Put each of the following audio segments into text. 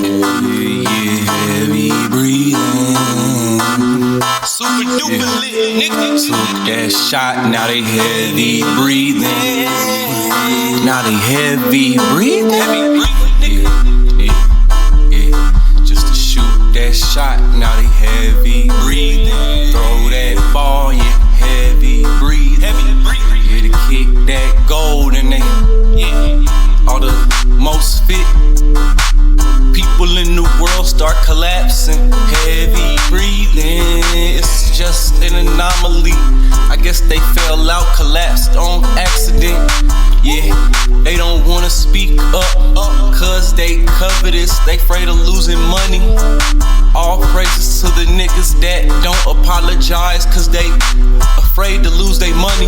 Yeah, heavy breathing. Super duper lit, nigga. Took that shot, now they heavy breathing. Now they heavy breathing. Heavy breathing, nigga. Yeah. Just to shoot that shot, now they heavy breathing. Throw that ball, yeah, heavy breathing. Heavy breathing. Yeah, to kick that gold and they, all the most fit people in the world start collapsing. Heavy breathing, it's just an anomaly. I guess they fell out, collapsed on accident. Yeah, they don't wanna speak up, cause they covetous, they afraid of losing money. All praises to the niggas that don't apologize, cause they afraid to lose their money.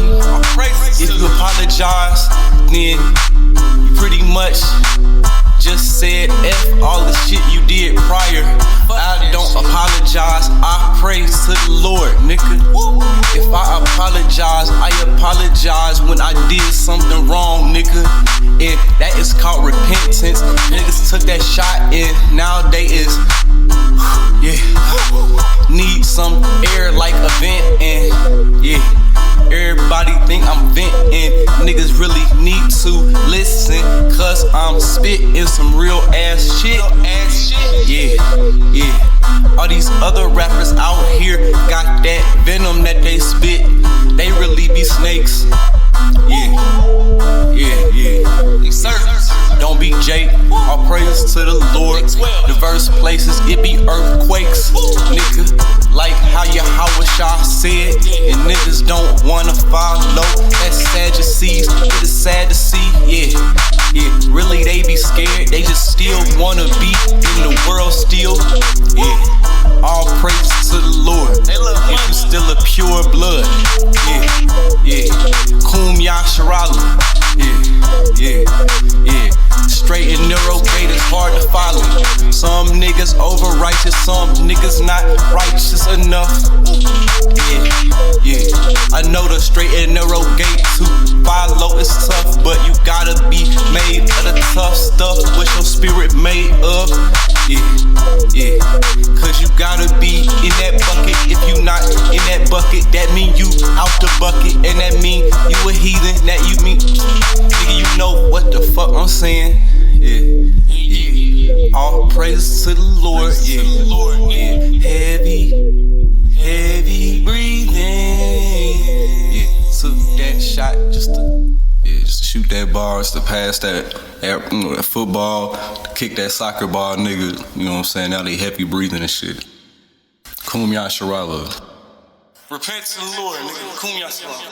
If you apologize, then you pretty much just said F all the shit you did prior. I don't apologize, I praise to the Lord, nigga. If I apologize when I did something wrong, nigga. And that is called repentance. Niggas took that shot and now they is, need some air like a vent. And everybody think I'm venting. Niggas really need to listen, cause I'm spitting some real ass shit. All these other rappers out here got that venom that they spit. They really be snakes. Don't be Jake, all praises to the Lord. Diverse places, it be earthquakes, nigga. Like how Yahweh said, and niggas don't wanna follow. That's sad to see, it is sad to see, really they be scared, they just still wanna be in the world still, all praises to the Lord. If you still a pure blood, Kum Yasharala, Straight and narrow gate is hard to follow. Some niggas over righteous, some niggas not righteous enough. I know the straight and narrow gate to follow is tough, but you gotta be made of the tough stuff what your spirit made of. Cause you gotta be in that bucket. If you not in that bucket, that mean you out the bucket, and that mean you a heathen. That you mean, nigga, you know what the fuck I'm saying. All praises to the Lord. Heavy breathing. Took that shot just to shoot that bars, to pass that football, to kick that soccer ball, nigga. You know what I'm saying? Now they heavy breathing and shit. Kum Yasharala. Repent to the Lord, nigga. Kum Yasharala.